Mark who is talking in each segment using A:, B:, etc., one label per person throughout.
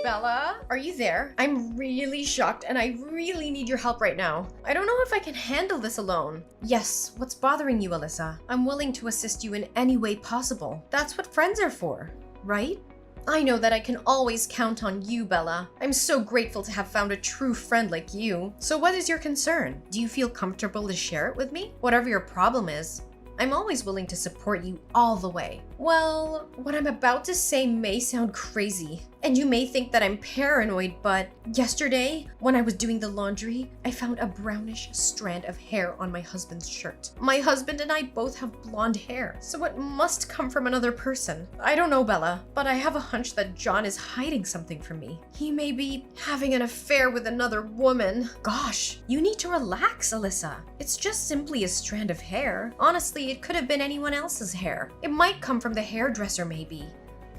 A: Bella, are you there? I'm really shocked and I really need your help right now. I don't know if I can handle this alone. Yes, what's bothering you, Alyssa? I'm willing to assist you in any way possible. That's what friends are for, right? I know that I can always count on you, Bella. I'm so grateful to have found a true friend like you. So what is your concern? Do you feel comfortable to share it with me? Whatever your problem is, I'm always willing to support you all the way. Well, what I'm about to say may sound crazy, and you may think that I'm paranoid, but yesterday, when I was doing the laundry, I found a brownish strand of hair on my husband's shirt. My husband and I both have blonde hair, so it must come from another person. I don't know, Bella, but I have a hunch that John is hiding something from me. He may be having an affair with another woman. Gosh, you need to relax, Alyssa. It's just simply a strand of hair. Honestly, it could have been anyone else's hair. It might come from the hairdresser, maybe.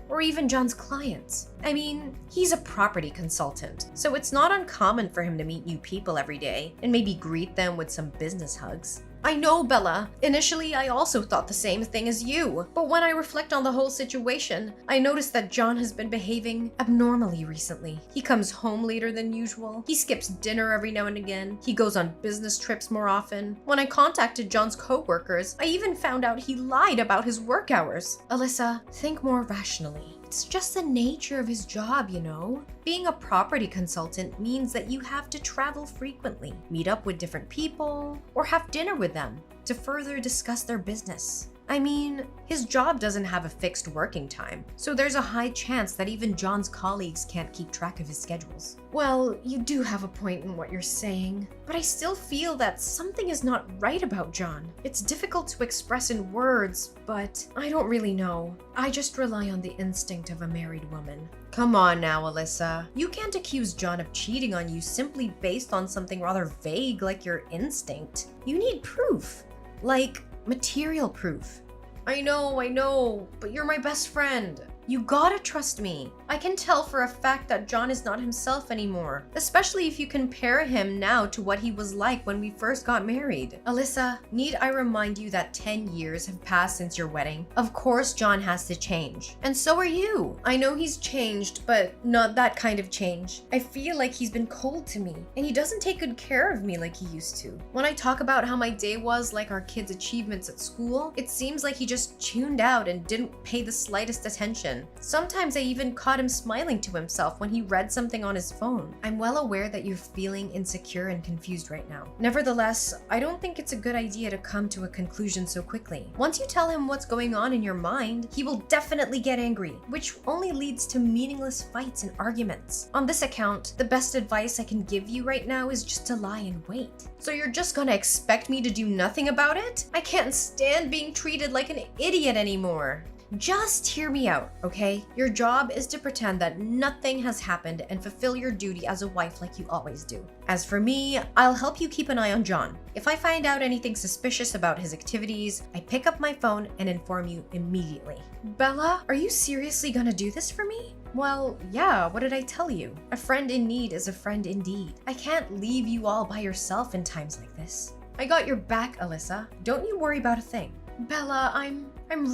A: Or even John's clients. I mean, he's a property consultant, so it's not uncommon for him to meet new people every day and maybe greet them with some business hugs. I know, Bella. Initially, I also thought the same thing as you. But when I reflect on the whole situation, I noticed that John has been behaving abnormally recently. He comes home later than usual. He skips dinner every now and again. He goes on business trips more often. When I contacted John's co-workers, I even found out he lied about his work hours. Alyssa, think more rationally. It's just the nature of his job, you know? Being a property consultant means that you have to travel frequently, meet up with different people, or have dinner with them to further discuss their business. I mean, his job doesn't have a fixed working time, so there's a high chance that even John's colleagues can't keep track of his schedules. Well, you do have a point in what you're saying, but I still feel that something is not right about John. It's difficult to express in words, but I don't really know. I just rely on the instinct of a married woman. Come on now, Alyssa. You can't accuse John of cheating on you simply based on something rather vague like your instinct. You need proof. Like, material proof. I know, but you're my best friend. You gotta trust me. I can tell for a fact that John is not himself anymore, especially if you compare him now to what he was like when we first got married. Alyssa, need I remind you that 10 years have passed since your wedding? Of course John has to change. And so are you. I know he's changed, but not that kind of change. I feel like he's been cold to me, and he doesn't take good care of me like he used to. When I talk about how my day was like our kids' achievements at school, it seems like he just tuned out and didn't pay the slightest attention. Sometimes I even caught him smiling to himself when he read something on his phone. I'm well aware that you're feeling insecure and confused right now. Nevertheless, I don't think it's a good idea to come to a conclusion so quickly. Once you tell him what's going on in your mind, he will definitely get angry, which only leads to meaningless fights and arguments. On this account, the best advice I can give you right now is just to lie and wait. So you're just gonna expect me to do nothing about it? I can't stand being treated like an idiot anymore. Just hear me out, okay? Your job is to pretend that nothing has happened and fulfill your duty as a wife like you always do. As for me, I'll help you keep an eye on John. If I find out anything suspicious about his activities, I pick up my phone and inform you immediately. Bella, are you seriously gonna do this for me? Well, yeah, what did I tell you? A friend in need is a friend indeed. I can't leave you all by yourself in times like this. I got your back, Alyssa. Don't you worry about a thing. Bella, I'm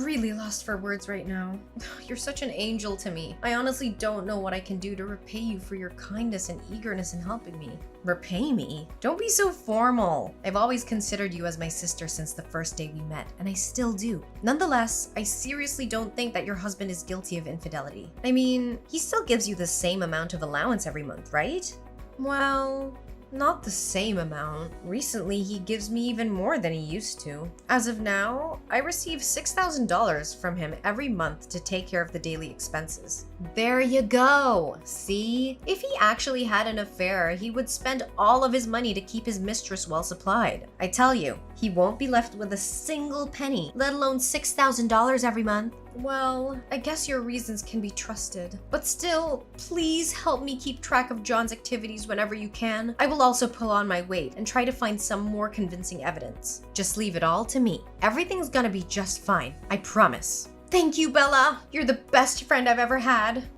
A: really lost for words right now. You're such an angel to me. I honestly don't know what I can do to repay you for your kindness and eagerness in helping me. Repay me? Don't be so formal. I've always considered you as my sister since the first day we met, and I still do. Nonetheless, I seriously don't think that your husband is guilty of infidelity. I mean, he still gives you the same amount of allowance every month, right? Well, not the same amount. Recently, he gives me even more than he used to. As of now, I receive $6,000 from him every month to take care of the daily expenses. There you go. See? If he actually had an affair, he would spend all of his money to keep his mistress well supplied. I tell you, he won't be left with a single penny, let alone $6,000 every month. Well, I guess your reasons can be trusted. But still, please help me keep track of John's activities whenever you can. I will also pull on my weight and try to find some more convincing evidence. Just leave it all to me. Everything's gonna be just fine. I promise. Thank you, Bella. You're the best friend I've ever had.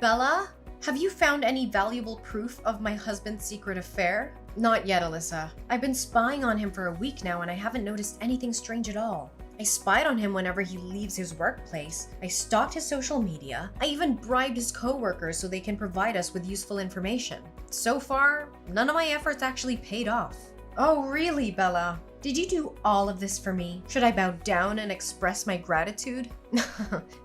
A: Bella, have you found any valuable proof of my husband's secret affair? Not yet, Alyssa. I've been spying on him for a week now and I haven't noticed anything strange at all. I spied on him whenever he leaves his workplace. I stalked his social media. I even bribed his coworkers so they can provide us with useful information. So far, none of my efforts actually paid off. Oh, really, Bella? Did you do all of this for me? Should I bow down and express my gratitude?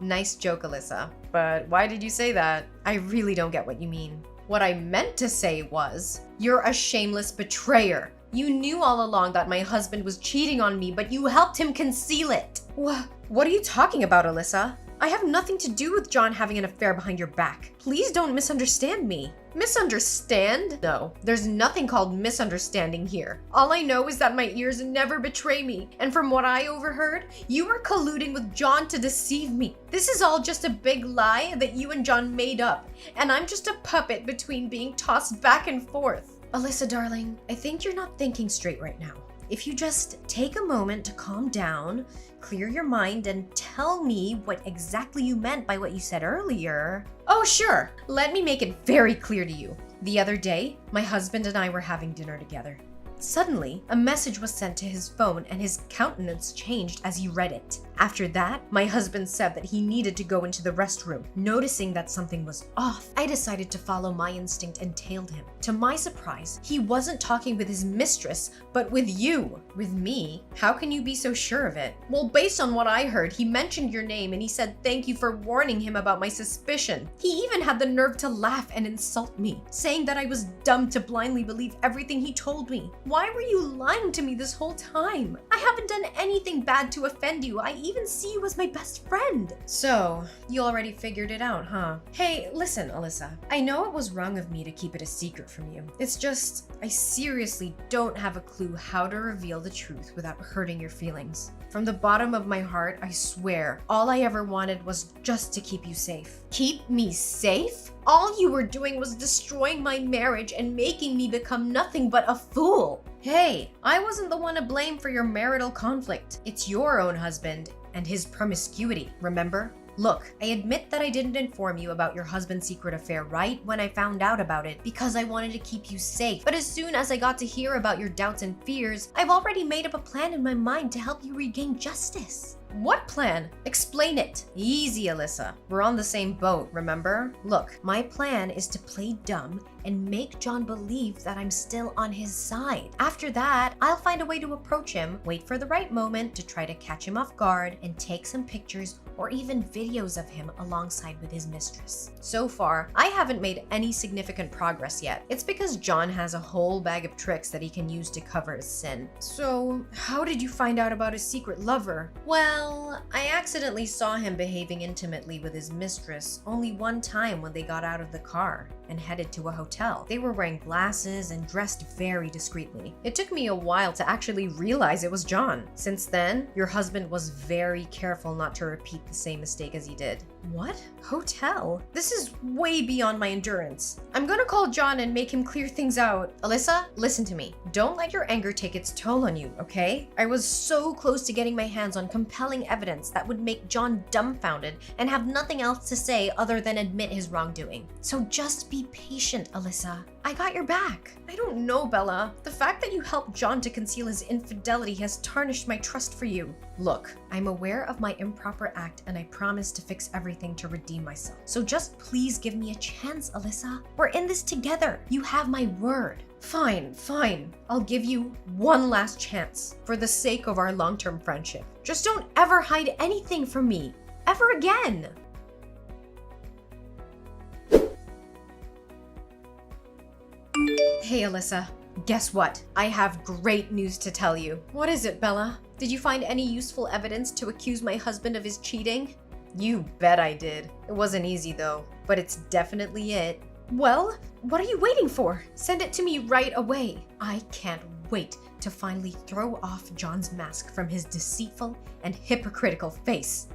A: Nice joke, Alyssa. But why did you say that? I really don't get what you mean. What I meant to say was, you're a shameless betrayer. You knew all along that my husband was cheating on me, but you helped him conceal it. What are you talking about, Alyssa? I have nothing to do with John having an affair behind your back. Please don't misunderstand me. Misunderstand? No, there's nothing called misunderstanding here. All I know is that my ears never betray me, and from what I overheard, you were colluding with John to deceive me. This is all just a big lie that you and John made up, and I'm just a puppet between being tossed back and forth. Alyssa, darling, I think you're not thinking straight right now. If you just take a moment to calm down, clear your mind, and tell me what exactly you meant by what you said earlier. Oh, sure. Let me make it very clear to you. The other day, my husband and I were having dinner together. Suddenly, a message was sent to his phone and his countenance changed as he read it. After that, my husband said that he needed to go into the restroom. Noticing that something was off, I decided to follow my instinct and tailed him. To my surprise, he wasn't talking with his mistress, but with you. With me? How can you be so sure of it? Well, based on what I heard, he mentioned your name and he said thank you for warning him about my suspicion. He even had the nerve to laugh and insult me, saying that I was dumb to blindly believe everything he told me. Why were you lying to me this whole time? I haven't done anything bad to offend you. I even see you as my best friend. So, you already figured it out, huh? Hey, listen, Alyssa. I know it was wrong of me to keep it a secret from you. It's just, I seriously don't have a clue how to reveal the truth without hurting your feelings. From the bottom of my heart, I swear, all I ever wanted was just to keep you safe. Keep me safe? All you were doing was destroying my marriage and making me become nothing but a fool. Hey, I wasn't the one to blame for your marital conflict. It's your own husband and his promiscuity, remember? Look, I admit that I didn't inform you about your husband's secret affair right when I found out about it because I wanted to keep you safe. But as soon as I got to hear about your doubts and fears, I've already made up a plan in my mind to help you regain justice. What plan? Explain it. Easy, Alyssa. We're on the same boat, remember? Look, my plan is to play dumb and make John believe that I'm still on his side. After that, I'll find a way to approach him, wait for the right moment to try to catch him off guard, and take some pictures or even videos of him alongside with his mistress. So far, I haven't made any significant progress yet. It's because John has a whole bag of tricks that he can use to cover his sin. So, how did you find out about his secret lover? Well, I accidentally saw him behaving intimately with his mistress only one time when they got out of the car and headed to a hotel. They were wearing glasses and dressed very discreetly. It took me a while to actually realize it was John. Since then, your husband was very careful not to repeat the same mistake as he did. What? Hotel? This is way beyond my endurance. I'm gonna call John and make him clear things out. Alyssa, listen to me. Don't let your anger take its toll on you, okay? I was so close to getting my hands on compelling evidence that would make John dumbfounded and have nothing else to say other than admit his wrongdoing. So just be patient, Alyssa. I got your back. I don't know, Bella. The fact that you helped John to conceal his infidelity has tarnished my trust for you. Look, I'm aware of my improper act and I promise to fix everything to redeem myself. So just please give me a chance, Alyssa. We're in this together. You have my word. Fine. I'll give you one last chance for the sake of our long-term friendship. Just don't ever hide anything from me. Ever again. Hey, Alyssa. Guess what? I have great news to tell you. What is it, Bella? Did you find any useful evidence to accuse my husband of his cheating? You bet I did. It wasn't easy though, but it's definitely it. Well, what are you waiting for? Send it to me right away. I can't wait to finally throw off John's mask from his deceitful and hypocritical face.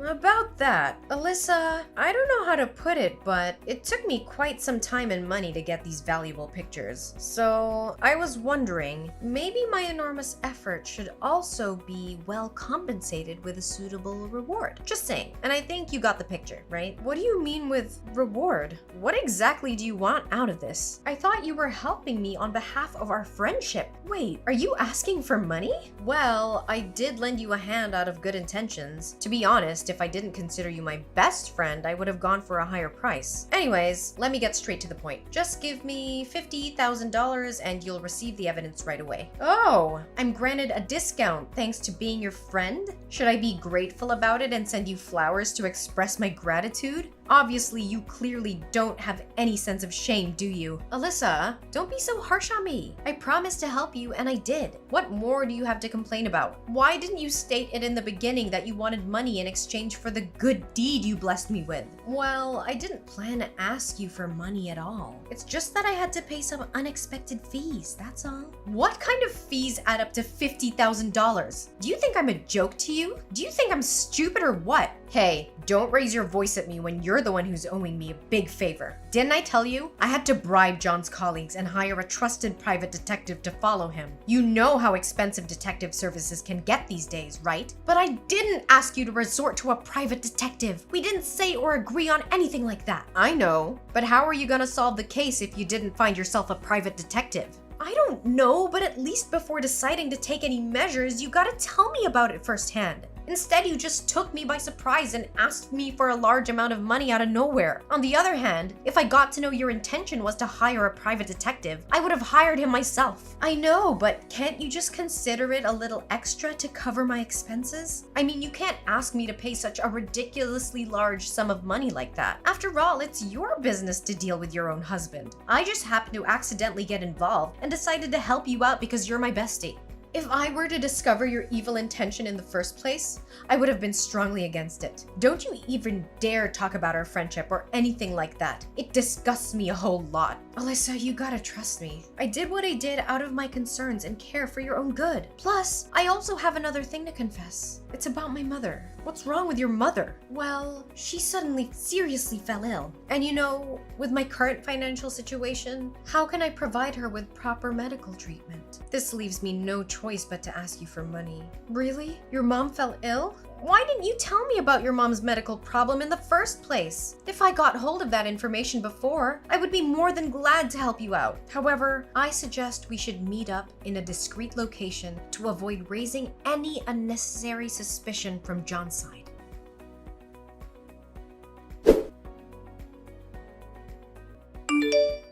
A: About that, Alyssa, I don't know how to put it, but it took me quite some time and money to get these valuable pictures. So I was wondering, maybe my enormous effort should also be well compensated with a suitable reward. Just saying. And I think you got the picture, right? What do you mean with reward? What exactly do you want out of this? I thought you were helping me on behalf of our friendship. Wait, are you asking for money? Well, I did lend you a hand out of good intentions. To be honest, if I didn't consider you my best friend, I would have gone for a higher price. Anyways, let me get straight to the point. Just give me $50,000 and you'll receive the evidence right away. Oh, I'm granted a discount thanks to being your friend? Should I be grateful about it and send you flowers to express my gratitude? Obviously, you clearly don't have any sense of shame, do you? Alyssa, don't be so harsh on me. I promised to help you, and I did. What more do you have to complain about? Why didn't you state it in the beginning that you wanted money in exchange for the good deed you blessed me with? Well, I didn't plan to ask you for money at all. It's just that I had to pay some unexpected fees, that's all. What kind of fees add up to $50,000? Do you think I'm a joke to you? Do you think I'm stupid or what? Hey, don't raise your voice at me when you're the one who's owing me a big favor. Didn't I tell you? I had to bribe John's colleagues and hire a trusted private detective to follow him. You know how expensive detective services can get these days, right? But I didn't ask you to resort to a private detective. We didn't say or agree on anything like that. I know, but how are you gonna solve the case if you didn't find yourself a private detective? I don't know, but at least before deciding to take any measures, you gotta tell me about it firsthand. Instead, you just took me by surprise and asked me for a large amount of money out of nowhere. On the other hand, if I got to know your intention was to hire a private detective, I would have hired him myself. I know, but can't you just consider it a little extra to cover my expenses? I mean, you can't ask me to pay such a ridiculously large sum of money like that. After all, it's your business to deal with your own husband. I just happened to accidentally get involved and decided to help you out because you're my bestie. If I were to discover your evil intention in the first place, I would have been strongly against it. Don't you even dare talk about our friendship or anything like that. It disgusts me a whole lot. Alyssa, you gotta trust me. I did what I did out of my concerns and care for your own good. Plus, I also have another thing to confess. It's about my mother. What's wrong with your mother? Well, she suddenly seriously fell ill. And you know, with my current financial situation, how can I provide her with proper medical treatment? This leaves me no choice but to ask you for money. Really? Your mom fell ill? Why didn't you tell me about your mom's medical problem in the first place? If I got hold of that information before, I would be more than glad to help you out. However, I suggest we should meet up in a discreet location to avoid raising any unnecessary suspicion from John's side.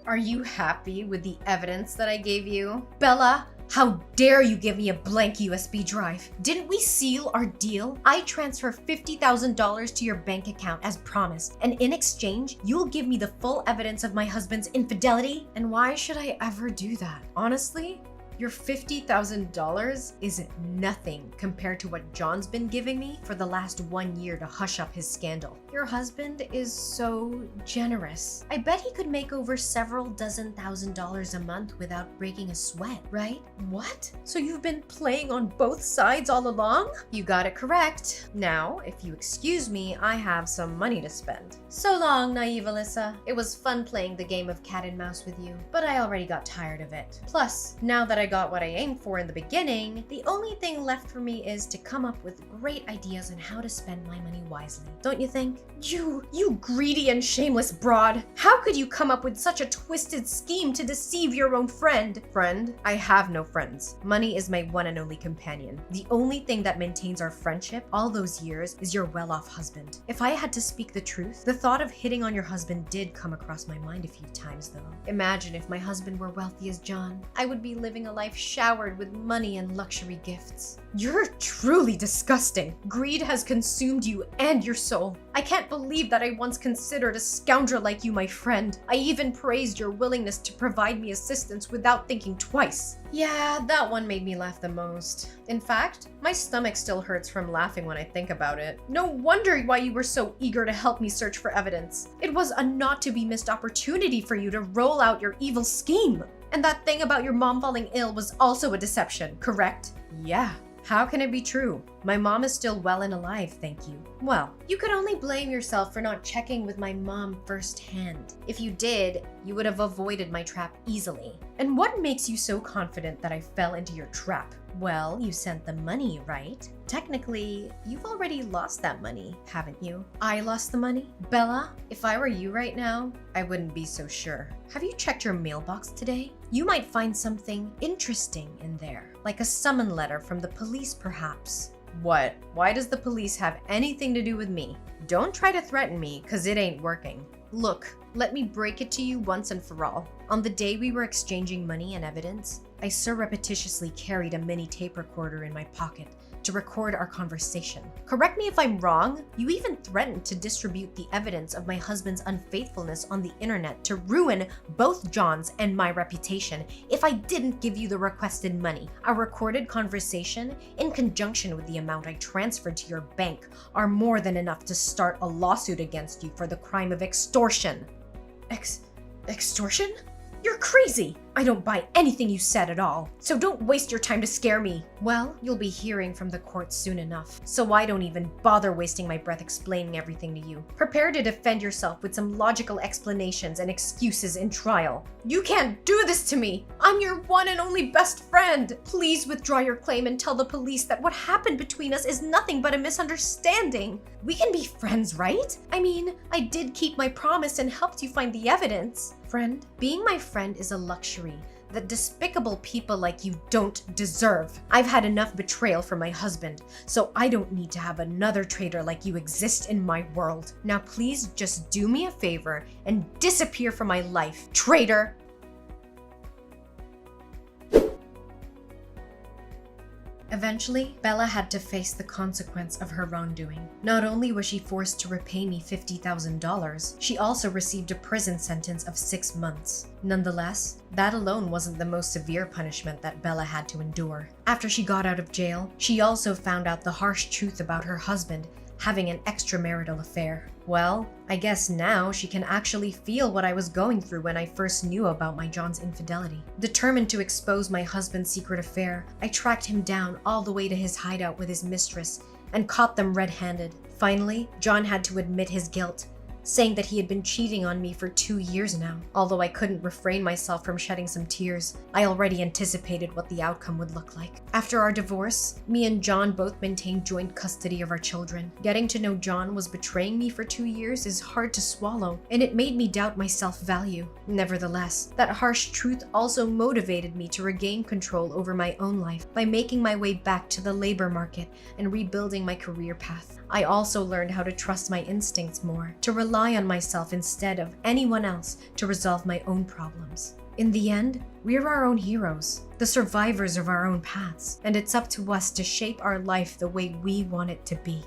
A: Are you happy with the evidence that I gave you? Bella, how dare you give me a blank USB drive? Didn't we seal our deal? I transfer $50,000 to your bank account as promised, and in exchange, you'll give me the full evidence of my husband's infidelity? And why should I ever do that? Honestly, your $50,000 is nothing compared to what John's been giving me for the last 1 year to hush up his scandal. Your husband is so generous. I bet he could make over several dozen $1,000s a month without breaking a sweat, right? What? So you've been playing on both sides all along? You got it correct. Now, if you excuse me, I have some money to spend. So long, naive Alyssa. It was fun playing the game of cat and mouse with you, but I already got tired of it. Plus, now that I got what I aimed for in the beginning, the only thing left for me is to come up with great ideas on how to spend my money wisely. Don't you think? You greedy and shameless broad. How could you come up with such a twisted scheme to deceive your own friend? Friend? I have no friends. Money is my one and only companion. The only thing that maintains our friendship all those years is your well-off husband. If I had to speak the truth, the thought of hitting on your husband did come across my mind a few times though. Imagine if my husband were wealthy as John. I would be living a life showered with money and luxury gifts. You're truly disgusting. Greed has consumed you and your soul. I can't believe that I once considered a scoundrel like you my friend. I even praised your willingness to provide me assistance without thinking twice. Yeah, that one made me laugh the most. In fact, my stomach still hurts from laughing when I think about it. No wonder why you were so eager to help me search for evidence. It was a not-to-be-missed opportunity for you to roll out your evil scheme. And that thing about your mom falling ill was also a deception, correct? Yeah. How can it be true? My mom is still well and alive, thank you. Well, you could only blame yourself for not checking with my mom firsthand. If you did, you would have avoided my trap easily. And what makes you so confident that I fell into your trap? Well, you sent the money, right? Technically, you've already lost that money, haven't you? I lost the money? Bella, if I were you right now, I wouldn't be so sure. Have you checked your mailbox today? You might find something interesting in there, like a summon letter from the police perhaps. What? Why does the police have anything to do with me? Don't try to threaten me, cause it ain't working. Look, let me break it to you once and for all. On the day we were exchanging money and evidence, I surreptitiously carried a mini tape recorder in my pocket to record our conversation. Correct me if I'm wrong, you even threatened to distribute the evidence of my husband's unfaithfulness on the internet to ruin both John's and my reputation if I didn't give you the requested money. Our recorded conversation, in conjunction with the amount I transferred to your bank, are more than enough to start a lawsuit against you for the crime of extortion. Extortion? You're crazy! I don't buy anything you said at all, so don't waste your time to scare me. Well, you'll be hearing from the court soon enough, so I don't even bother wasting my breath explaining everything to you. Prepare to defend yourself with some logical explanations and excuses in trial. You can't do this to me! I'm your one and only best friend! Please withdraw your claim and tell the police that what happened between us is nothing but a misunderstanding. We can be friends, right? I mean, I did keep my promise and helped you find the evidence. Friend, being my friend is a luxury that despicable people like you don't deserve. I've had enough betrayal from my husband, so I don't need to have another traitor like you exist in my world. Now please just do me a favor and disappear from my life, traitor! Eventually, Bella had to face the consequence of her wrongdoing. Not only was she forced to repay me $50,000, she also received a prison sentence of 6 months. Nonetheless, that alone wasn't the most severe punishment that Bella had to endure. After she got out of jail, she also found out the harsh truth about her husband having an extramarital affair. Well, I guess now she can actually feel what I was going through when I first knew about my John's infidelity. Determined to expose my husband's secret affair, I tracked him down all the way to his hideout with his mistress and caught them red-handed. Finally, John had to admit his guilt, saying that he had been cheating on me for 2 years now. Although I couldn't refrain myself from shedding some tears, I already anticipated what the outcome would look like. After our divorce, me and John both maintained joint custody of our children. Getting to know John was betraying me for 2 years is hard to swallow, and it made me doubt my self-value. Nevertheless, that harsh truth also motivated me to regain control over my own life by making my way back to the labor market and rebuilding my career path. I also learned how to trust my instincts more, to rely on myself instead of anyone else to resolve my own problems. In the end, we're our own heroes, the survivors of our own paths, and it's up to us to shape our life the way we want it to be.